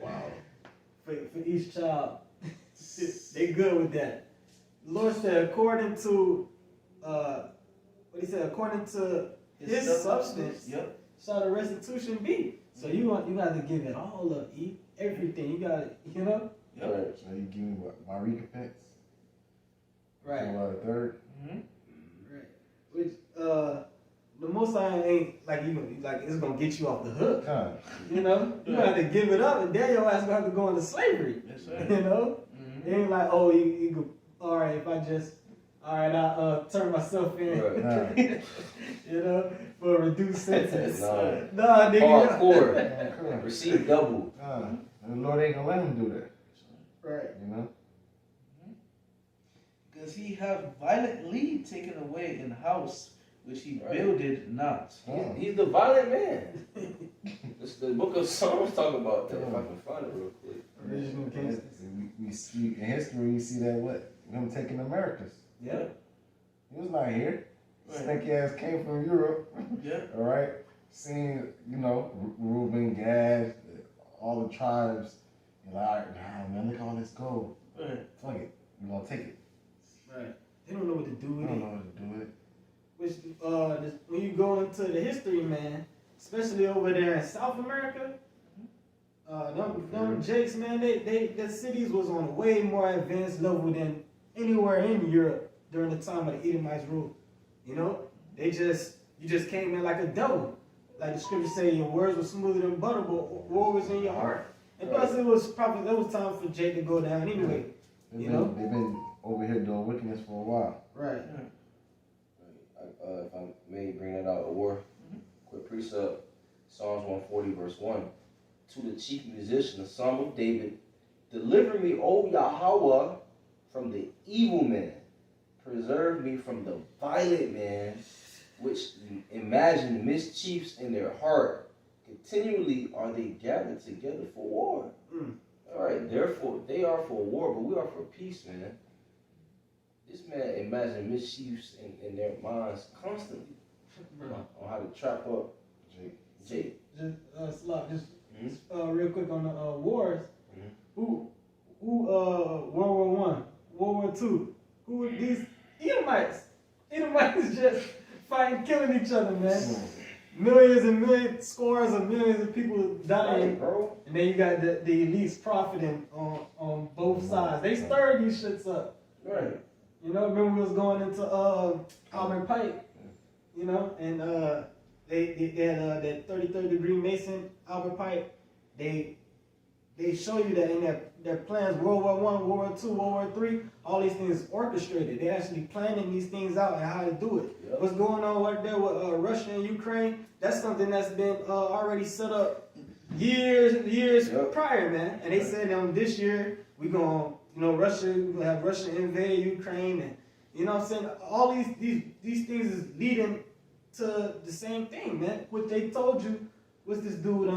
Wow. For each child. They good with that. The Lord said, according to what he said, according to his substance, Yep. shall the restitution be. So you got to give it all up, eat everything. You got to, you know. Yep. Right. So you give me what, my recompense? Right. So, third. Right. Which the Most High ain't like it's gonna get you off the hook. You know, you have to give it up, and then your ass gonna have to go into slavery. Yes, sir. You know, it ain't like, oh, you go, all right, if I just, all right, I turn myself in, Right. you know, for a reduced sentence. No. Nah, nigga. Hardcore. Receive double. The Lord ain't gonna let him do that. Right. You know. Because he have violently taken away in house which he builded not. He's the violent man. This, the book of Psalms talk about that. If I can find it real quick. Original gangsters. We see in history. You see that what him taking Americas. Yeah. He was not here. Right. Stinky ass came from Europe. Yeah. All right. Seeing, you know, Reuben, Gad, all the tribes. You're like, all right, nah, man, look at all this gold. Right. Fuck it. We're going to take it. Right. They don't know what to do with We it. don't know what to do with it. Which, when you go into the history, man, especially over there in South America, them Jakes, man, the cities was on a way more advanced level than anywhere in Europe during the time of the Edomites rule. You know, you just came in like a devil. Like the scripture say, your words were smoother than butter, but war was in your heart. And plus, it was time for Jake to go down anyway. They've been over here doing wickedness for a while. Right. If I may bring that out, a war, quick precept, Psalms 140, verse 1. To the chief musician, the Psalm of David, deliver me, O Yahweh, from the evil man. Preserve me from the violent man, which imagine mischiefs in their heart. Continually are they gathered together for war. All right, therefore, they are for war, but we are for peace, man. This man imagine mischiefs in their minds constantly on how to trap up Jake. Just real quick on the wars. Who World War One, World War Two? Who were these Edomites? Edomites just fighting, killing each other, man. Millions and millions, scores of millions of people dying, Right, bro. And then you got the elites profiting on both sides. They stirred these shits up. Right. You know, remember we was going into Auburn Pike, you know, and they had that 33rd degree Mason Albert Pike. They show you that in their plans, World War I, World War II, World War III, all these things orchestrated. They actually planning these things out and how to do it. Yep. What's going on right there with Russia and Ukraine? That's something that's been already set up years and years prior, man. And they said this year we gonna, Russia, we're gonna have Russia invade Ukraine, and you know what I'm saying? All these things is leading to the same thing, man. What they told you was this dude,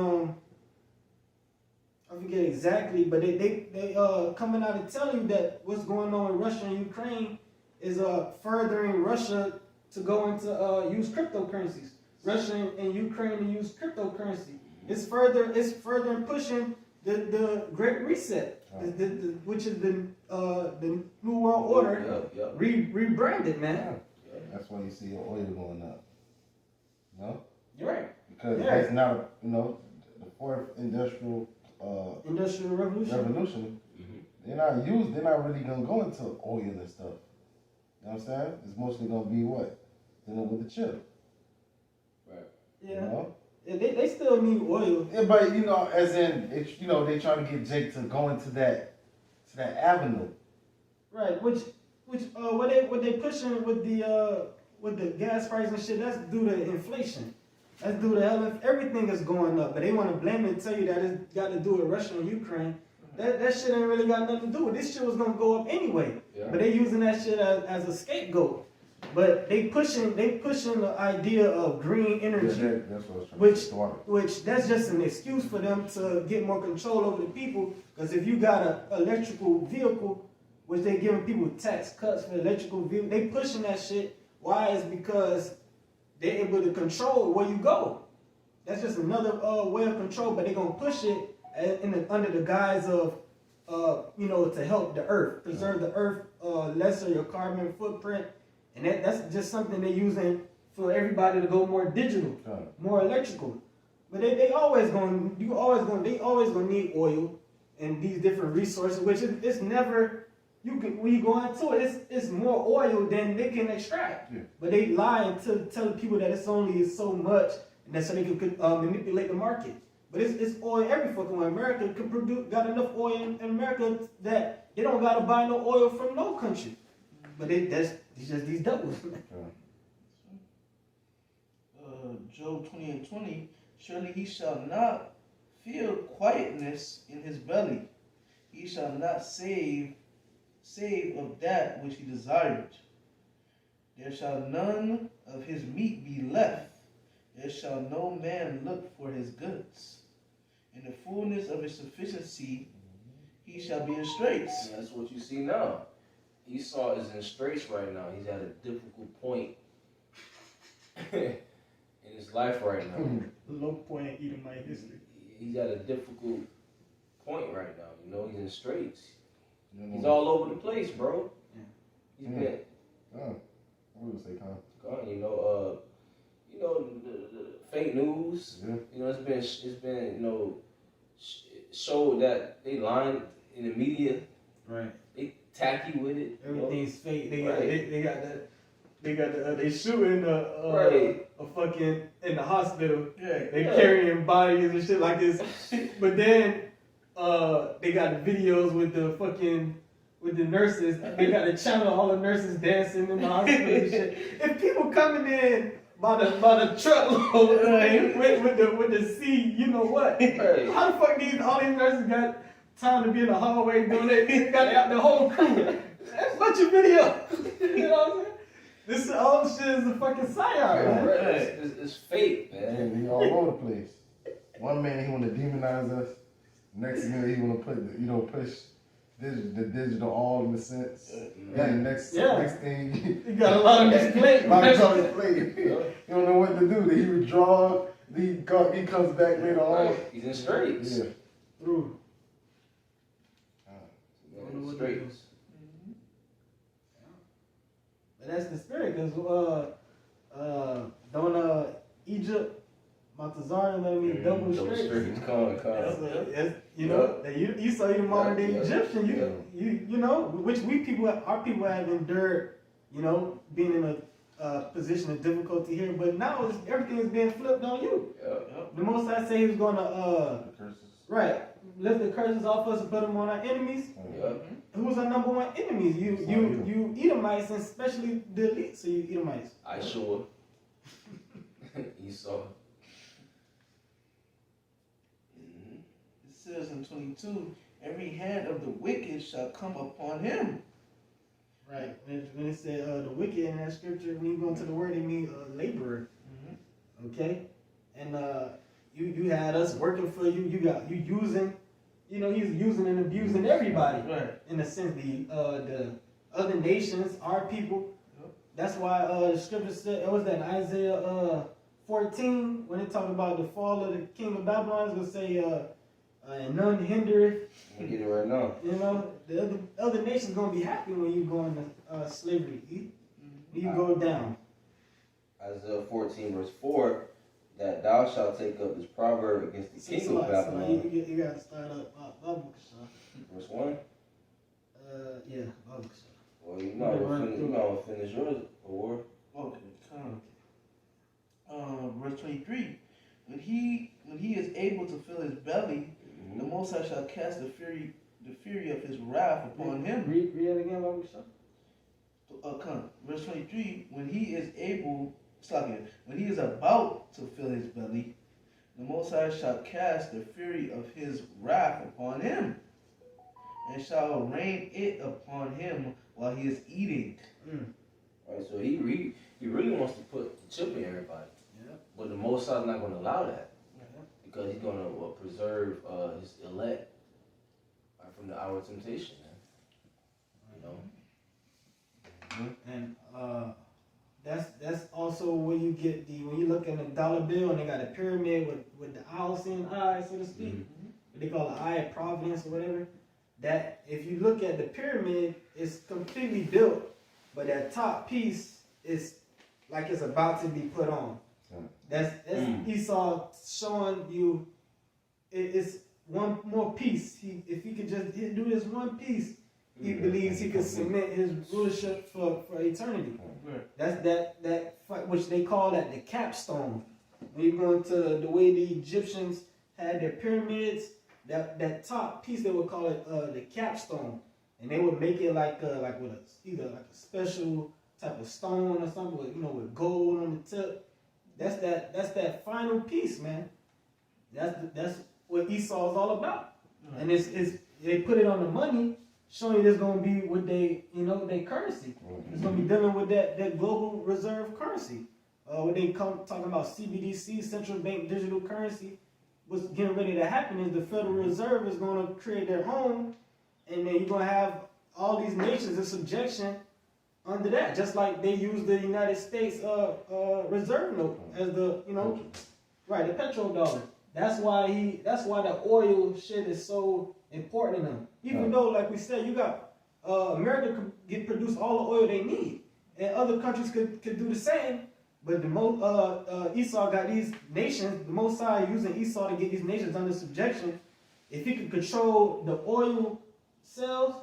I forget exactly, but they coming out and telling you that what's going on with Russia and Ukraine is furthering Russia to go into use cryptocurrencies. Russia and Ukraine to use cryptocurrency. It's further pushing the Great Reset, which is the New World Order rebranded, man. That's why you see oil going up. No? You're right. Because it's not, the fourth industrial revolution. They're not really gonna go into oil and stuff. You know what I'm saying? It's mostly gonna be what? Dealing with the chip. Right. Yeah. You know? Yeah, they still need oil. Yeah, but as in they trying to get Jake to go into that avenue. Right, which what they pushing with the gas price and shit, that's due to inflation. That's due to everything is going up. But they want to blame it and tell you that it's got to do with Russia and Ukraine. That shit ain't really got nothing to do with it. This shit was gonna go up anyway. Yeah. But they using that shit as a scapegoat. But they pushing the idea of green energy, that's what which that's just an excuse for them to get more control over the people. Because if you got an electrical vehicle, which they giving people tax cuts for electrical vehicles, they pushing that shit. Why? Is because they're able to control where you go. That's just another way of control, but they're gonna push it under the guise of, to help the earth, preserve the earth, lesser your carbon footprint, and that's just something they're using for everybody to go more digital, more electrical. But they always gonna need oil and these different resources, which it's never. When you go into it, it's more oil than they can extract. Yeah. But they lie and tell people that it's only so much, and that's so they can manipulate the market. But it's oil every fucking way. America got enough oil in America that they don't gotta buy no oil from no country. But it's just these devils. Job 20:20, surely he shall not feel quietness in his belly. He shall not save of that which he desired. There shall none of his meat be left. There shall no man look for his goods. In the fullness of his sufficiency, he shall be in straits. And that's what you see now. Esau is in straits right now. He's at a difficult point in his life right now. Low point in Edomite history. He's at a difficult point right now. He's in straits. He's all over the place, bro. Yeah. He's been. What would say, Cont? The fake news. Yeah. It's been showed that they lying in the media. Right. They tacky with it. Everything's fake. They shooting a fucking in the hospital. Yeah. They carrying bodies and shit like this. But then they got the videos with the nurses. They got the channel, all the nurses dancing in the hospital and shit. If people coming in by the truckload with the seed, you know what? Right. How the fuck all these nurses got time to be in the hallway doing it? They got the whole crew. That's a bunch of video. You know what I'm saying? This all shit is a fucking psyop, man. Right. It's fake, man. And he all over the place. One minute he want to demonize us. Next minute he want to put push the digital all in the sense. Yeah. Next thing you got a lot on his plate. He don't know what to do. He withdraw. He comes back later on. He's in straits. Yeah. True. In straits. But that's the spirit, because Egypt, Montezar, let me double straits. You saw the modern day Egyptian. Which our people have endured. Being in a position of difficulty here, but now everything is being flipped on you. The Most High say He was going to lift the curses off us and put them on our enemies. Who's our number one enemies? You Edomites, and especially the elite. So you Edomites. I sure. Esau. It says in 22, every hand of the wicked shall come upon him. Right. When it said the wicked in that scripture, when you go into the word, it means laborer. Okay? And you had us working for you. You using. He's using and abusing everybody. Right. In a sense, the other nations, our people. Yep. That's why the scripture said, it was that in Isaiah 14, when it talked about the fall of the king of Babylon, it's going to say, and none hindereth. We get it right now. The other nations going to be happy when you go into slavery. You go down. Isaiah 14, verse 4. That thou shalt take up this proverb against the king of Babylon. You got to start up. Verse 1? Yeah, well, you know, finish yours, or okay, verse 23. When he is able to fill his belly, the Most High shall cast the fury of his wrath upon him. Read it again, verse 23. When he is about to fill his belly, the Most High shall cast the fury of his wrath upon him, and shall rain it upon him while he is eating. Right, so he really wants to put the chip in everybody. Yeah. But the Most High is not going to allow that. Because he's going to preserve his elect from the hour of temptation, man. And That's also where you get when you look at the dollar bill and they got a pyramid with the owl seeing eye, so to speak. What they call the eye of providence or whatever. That if you look at the pyramid, it's completely built, but that top piece is like it's about to be put on. That's Esau showing you it's one more piece. If he could just do this one piece, he believes he could cement his rulership for eternity. That's that which they call that the capstone. When you go into the way the Egyptians had their pyramids, that top piece they would call it the capstone, and they would make it like with either like a special type of stone or something with with gold on the tip. That's that final piece, man. That's what Esau is all about, and it's they put it on the money, showing you there's gonna be with their currency. It's gonna be dealing with that global reserve currency. When they come talking about CBDC, central bank digital currency, what's getting ready to happen is the Federal Reserve is gonna create their own, and then you're gonna have all these nations in subjection under that, just like they use the United States reserve note as the the petrodollar. That's why the oil shit is so important to them. Even though, like we said, you got America could produce all the oil they need, and other countries could do the same. But Esau got these nations. The Mosai using Esau to get these nations under subjection. If he could control the oil sales,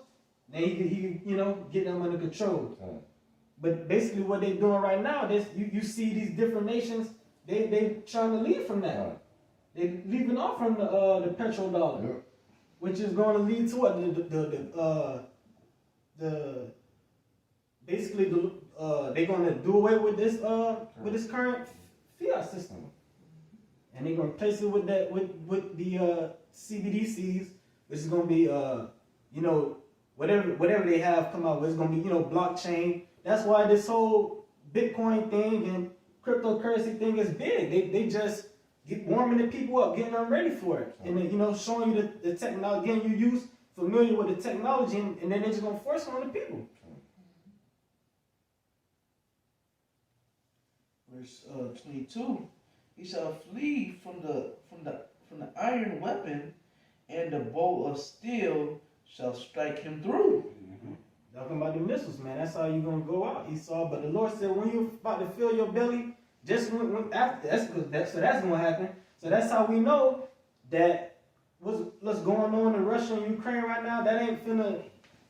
then he could get them under control. But basically, what they're doing right now, you see these different nations. They trying to leave from that. They're leaving off from the petrodollar, which is going to lead to what they're going to do away with this current fiat system, and they're going to replace it with the CBDCs, which is going to be whatever they have come out with. It's going to be blockchain. That's why this whole Bitcoin thing and cryptocurrency thing is big. They just warming the people up, getting them ready for it, and then, showing you the technology. Again, you familiar with the technology, and then they're just gonna force it on the people. Verse 22: He shall flee from the iron weapon, and the bow of steel shall strike him through. Talking about the missiles, man. That's how you're gonna go out, Esau. But the Lord said, when you're about to fill your belly, just when after that's gonna happen. So that's how we know that what's going on in Russia and Ukraine right now. That ain't finna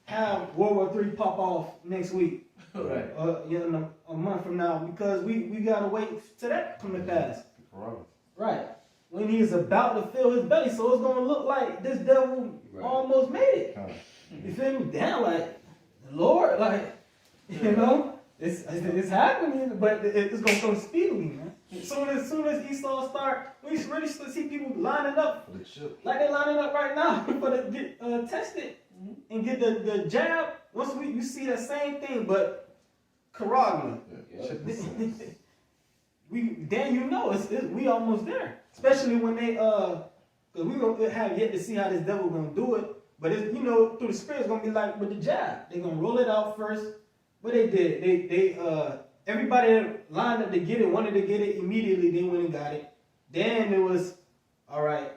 have World War III pop off next week, Right? A month from now, because we gotta wait till that come to pass. Right. When he's about to fill his belly, so it's gonna look like this devil almost made it. You feel me? Down like Lord, like it's happening, but it's gonna come speedily, man. As soon as Esau start, we really see people lining up like they're lining up right now for to get tested and get the jab. Once you see that same thing, but Karagma. We almost there. Especially when they because we don't have yet to see how this devil gonna do it. But it's, through the Spirit, it's gonna be like with the jab. They're gonna roll it out first. What they did, they everybody that lined up to get it, wanted to get it immediately. They went and got it. Then it was, all right.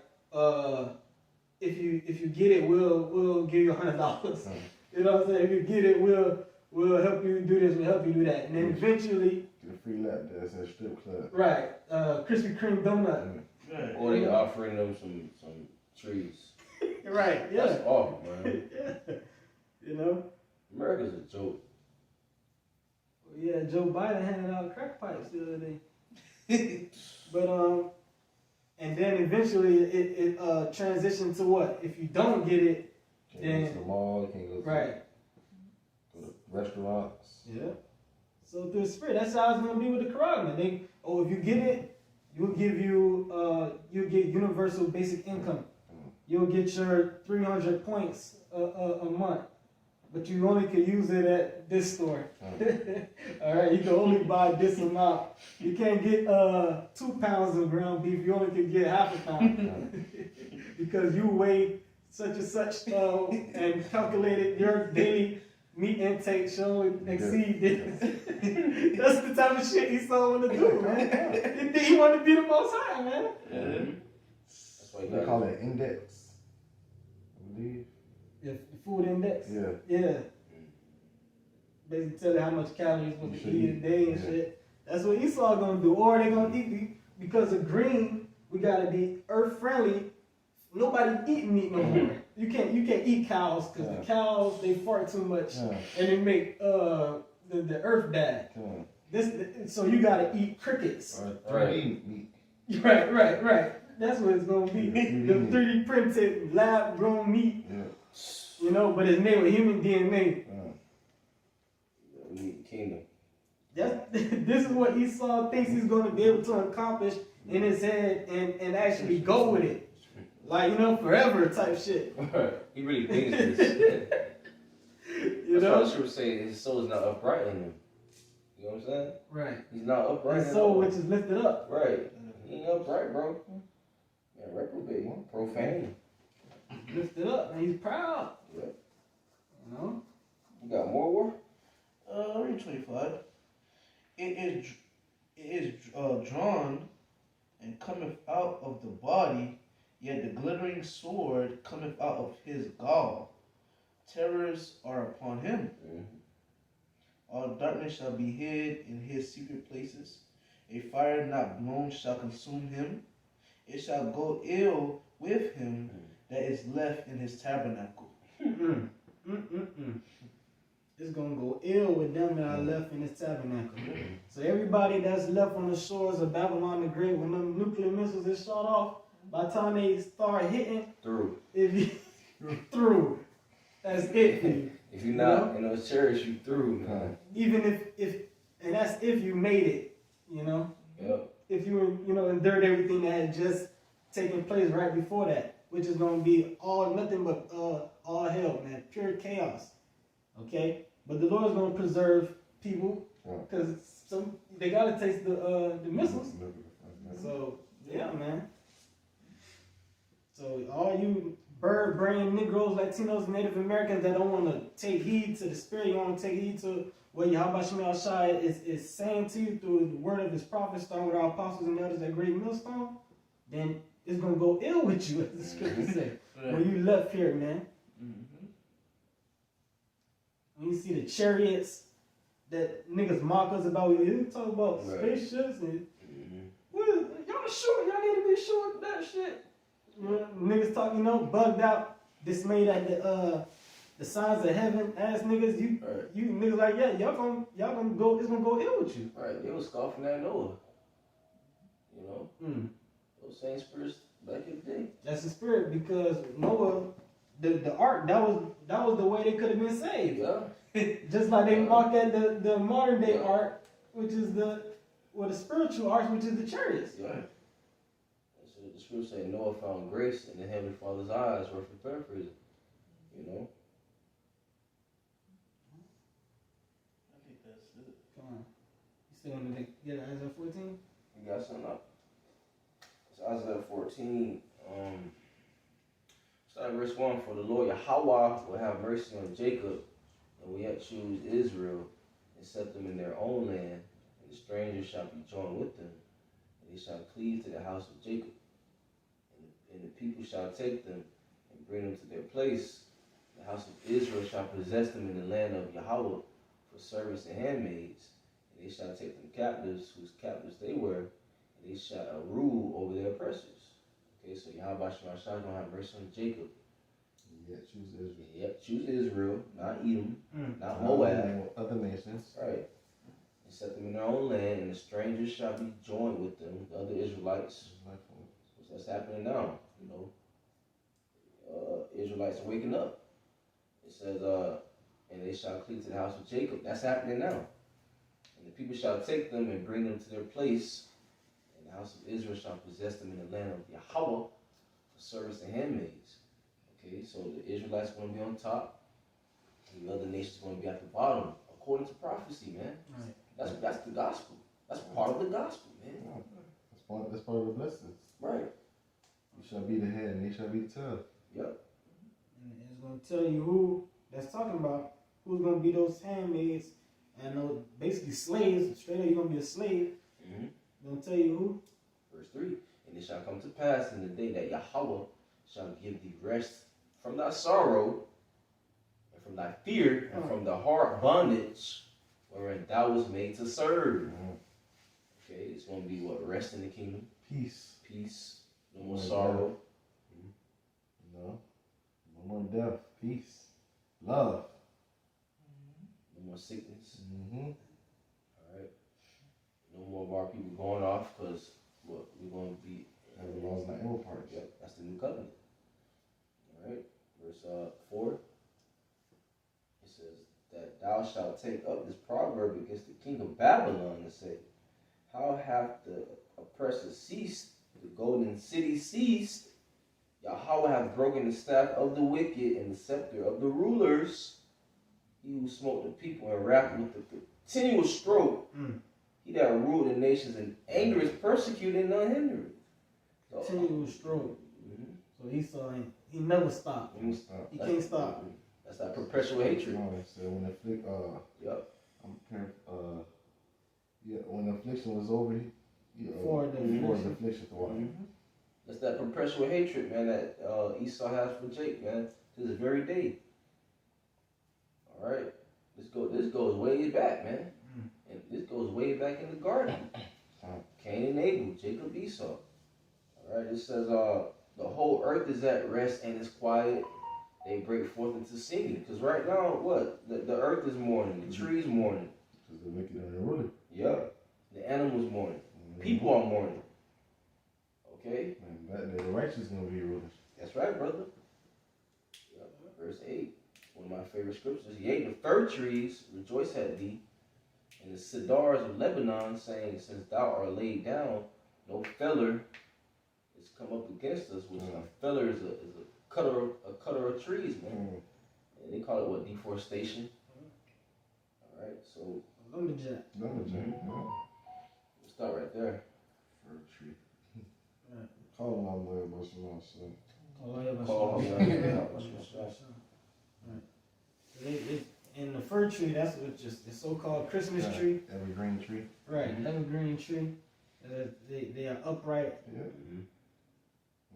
If you get it, we'll give you $100. You know what I'm saying? If you get it, we'll help you do this. We'll help you do that. And then eventually, get a free lap dance at a strip club. Right. Krispy Kreme donut. Right. Or they offering them some trees. Right. Yeah. That's awful, man. Yeah. America's a joke. Yeah, Joe Biden handed out crack pipes the other day. But and then eventually it transitioned to what? If you don't get it, then go to the mall, you can't go to go to restaurants. Yeah. So through the Spirit, that's how it's gonna be with the Quran. If you get it, you'll get universal basic income. You'll get your 300 points a month. But you only can use it at this store. All right, you can only buy this amount. You can't get 2 pounds of ground beef. You only can get half a pound because you weigh such and such and calculated your daily meat intake should exceed this. That's the type of shit Esau want to do, man. He want to be the Most High, man. That's why They call it index, I believe. Yeah, the food index. Yeah. Yeah. Basically tell you how much calories you supposed to eat a day and shit. That's what Esau gonna do. Or they gonna eat because of green. We gotta be earth friendly. Nobody eat meat no more. You can't eat cows because the cows they fart too much and they make the earth die. So you gotta eat crickets. Right. Meat. Right. That's what it's gonna be. The 3D printed lab grown meat. Yeah. You know, but it's made with human DNA. We need the kingdom. This is what Esau thinks he's going to be able to accomplish in his head and actually go with it. Like, you know, forever type shit. He really thinks this. You know? That's what the say his soul is not upright in him. You know what I'm saying? Right. He's not upright His in soul him. which is lifted up. Right. He ain't upright, bro. Yeah, reprobate. Profane. Lifted up, and he's proud. Yeah. You know? You got more war? Read 25. It is drawn and cometh out of the body, yet the glittering sword cometh out of his gall. Terrors are upon him. All darkness shall be hid in his secret places. A fire not blown shall consume him. It shall go ill with him that is left in his tabernacle. It's gonna go ill with them that are left in his tabernacle. So everybody that's left on the shores of Babylon the Great, when them nuclear missiles is shot off, by the time they start hitting, Through. if you through, that's it for you. If you're not in those church, you through, man. Even if and that's if you made it, you know. Yep. If you endured everything that had just taken place right before that, which is gonna be nothing but all hell, man, pure chaos. Okay, but the Lord's gonna preserve people because they gotta taste the missiles. So yeah, man. So all you bird brain Negroes, Latinos, Native Americans that don't want to take heed to the spirit, you want to take heed to what Yahweh Shemel Shai is saying to you through the word of his prophets, starting with our apostles and elders at Great Millstone, then it's gonna go ill with you, as the scripture says. When you left here, man. When you see the chariots that niggas mock us about, you talk about spaceships and y'all sure y'all need to be sure of that shit. You know, niggas talk, bugged out, dismayed at the signs of heaven. Ass niggas, you niggas like y'all gonna go. It's gonna go ill with you. Right, they was scoffing at Noah. You know, those same spirits back in the day. That's the spirit because Noah. The ark, that was the way they could have been saved. Yeah. Just like they mock at the modern day ark, which is the spiritual ark, which is the chariots. Yeah. So the scripture say Noah found grace in the Heavenly Father's eyes, worth of paraphrasing. You know? I think that's it. Come on. You still want to get Isaiah 14? You got something up? It's Isaiah 14. Start verse 1. For the Lord Yahweh will have mercy on Jacob, and will yet choose Israel, and set them in their own land, and the strangers shall be joined with them, and they shall cleave to the house of Jacob. And the people shall take them, and bring them to their place. The house of Israel shall possess them in the land of Yahweh, for servants and handmaids, and they shall take them captives, whose captives they were, and they shall rule over their oppressors. Okay, so Yahweh Shemashah gonna have mercy on Jacob. Yeah, choose Israel. Yep, choose Israel, not Edom, not Moab. Other nations. Right. And set them in their own land, and the strangers shall be joined with them, the other Israelites. So that's happening now, you know. Israelites are waking up. It says, and they shall cleave to the house of Jacob. That's happening now. And the people shall take them and bring them to their place. And the house of Israel shall possess them in the land of Yahweh for servants and handmaids. Okay, so the Israelites are going to be on top. And the other nations are going to be at the bottom, according to prophecy, man. Right. That's the gospel. That's part of the gospel, man. Yeah. That's part of the blessings. Right. You shall be the head, and they shall be the tail. Yep. And it's going to tell you who that's talking about. who's gonna be those handmaids and those basically slaves. Straight up, you're gonna be a slave. Mm-hmm. Gonna tell you who? Verse 3. And it shall come to pass in the day that Yahweh shall give thee rest from thy sorrow, and from thy fear, and from the hard bondage wherein thou was made to serve. Okay, it's going to be what? Rest in the kingdom. Peace. Peace. No more sorrow. No. No more death. Peace. Love. No more sickness. Mm-hmm. Alright. No more of our people going off because what? We're going to be. Have the laws not ever parts. Yep, that's the new covenant. Alright. Verse 4. It says that thou shalt take up this proverb against the king of Babylon and say, how hath the oppressor ceased? The golden city ceased. Yahweh hath broken the staff of the wicked and the scepter of the rulers. He who smote the people in wrath with a continual stroke. He that ruled the nations in anger is persecuted and unhindered. So, Continual stroke. So Esau ain't, he never stopped. He can't stop. That's that perpetual hatred. No, it said when Yep. when the affliction was over, For the affliction to what? That's that perpetual hatred, man, that Esau has for Jake, man, to this very day. All right, this goes way back, man, and this goes way back in the garden. Cain and Abel, Jacob, Esau. All right, it says the whole earth is at rest and is quiet. They break forth into singing, because right now, what the earth is mourning, the trees mourning. Because the wicked and the ruler. Yeah, the animals mourning, people are mourning. Okay. And the righteous gonna be rulers. That's right, brother. Yep. Verse 8. One of my favorite scriptures. Yea, the fir trees rejoice at thee, and the cedars of Lebanon, saying, since thou art laid down, no feller is come up against us. Which a feller is a cutter of trees, man. And they call it what? Deforestation. All right, so Lumberjack. we'll start right there. Fir tree. Call my boy, what's wrong, son? Call And the fir tree, that's what just the so-called Christmas tree. Evergreen tree. Right, evergreen tree. They are upright. Yeah.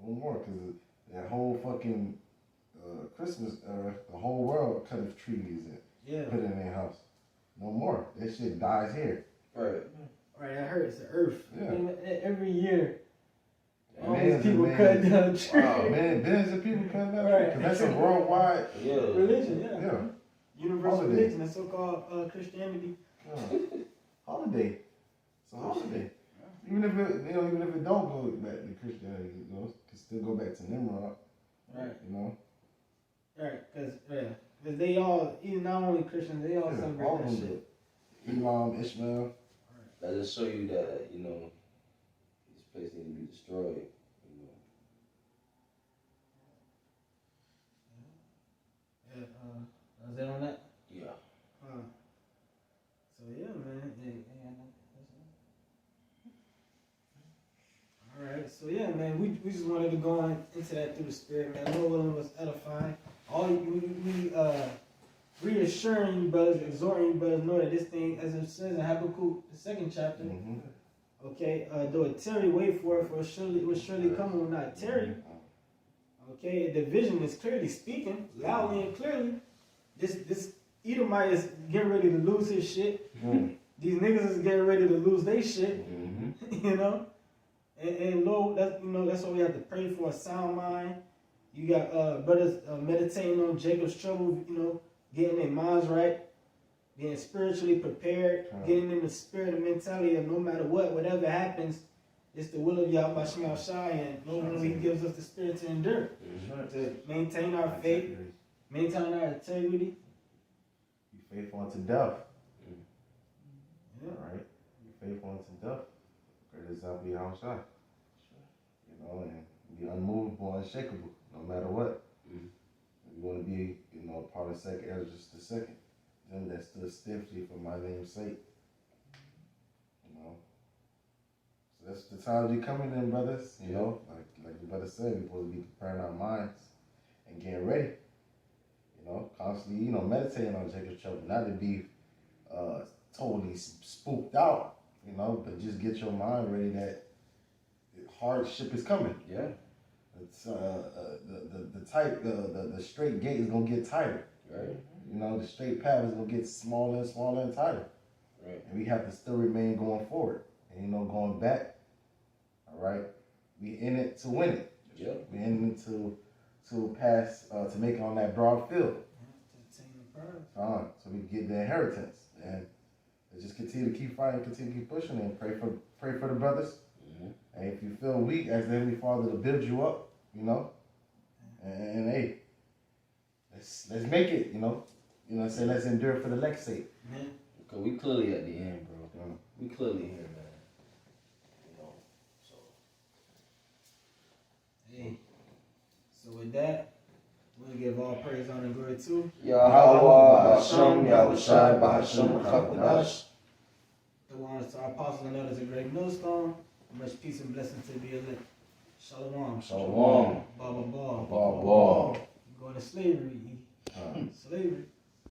One more, because that whole fucking Christmas era, the whole world cut of trees and put it in their house. No more. That shit dies here. Right. Right, that hurts the earth. Yeah. Every year. All Millions these people and cut millions. down trees. Wow, man, billions of people cutting down trees. Because that's a worldwide Religion, yeah. Universal Holiday. religion, that's so-called Christianity. Holiday. It's a holiday. Even if it don't go back to Christianity, it can still go back to Nimrod. Right. You know? Right, because they all, even not only Christians, they all celebrate all that of shit. them. Elon, Ishmael. That just show you that, this place need to be destroyed. Is that on that? Yeah. So yeah, man. Alright, so yeah, man, we just wanted to go on into that through the spirit, man. Lord willing was edifying. We reassuring you brothers, exhorting you brothers, know that this thing, as it says in Habakkuk, the 2nd chapter, okay, though it tarry, wait for it, for it will surely come and will not tarry. Okay, the vision is clearly speaking, loudly and clearly. This Edomite is getting ready to lose his shit. These niggas is getting ready to lose their shit. You know? And Lord, that's why we have to pray for a sound mind. You got brothers meditating on Jacob's trouble, getting their minds right, being spiritually prepared, getting in the spirit and mentality of no matter what, whatever happens, it's the will of Yahweh Shema Shai, and Lord, He gives us the spirit to endure, to maintain our faith, maintain our integrity. Be faithful unto death. Yeah. Right? Be faithful unto death. Great example, Yahweh. And be unmovable, unshakable, no matter what. You want to be, part of second Ezra, just the second. Them that stood stiffly for my name's sake. So that's the time we coming in, brothers. Like the brother said, we're supposed to be preparing our minds and getting ready. constantly, meditating on Jacob's trouble, not to be totally spooked out, but just get your mind ready that hardship is coming. Yeah. It's the straight gate is gonna get tighter. Right. The straight path is gonna get smaller and smaller and tighter. Right. And we have to still remain going forward. And going back, all right, we in it to win it. Yeah. We in it to pass to make it on that broad field. So we get the inheritance. And just continue to keep fighting, continue to keep pushing, and pray for the brothers. And if you feel weak, ask the Heavenly Father to build you up, and hey, let's make it, say let's endure for the elect's sake. Because we clearly at the end, bro. We clearly here, man. So. Hey, so with that, we'll give all praise, honor, and glory to Yahweh Hashem, Yahushai, Bahashem, Chakodash. the ones to our apostles and elders of Great Millstone. Much peace and blessings to the elect. Shalom. Shalom. Ba ba ba. Ba ba. Going to slavery. Slavery.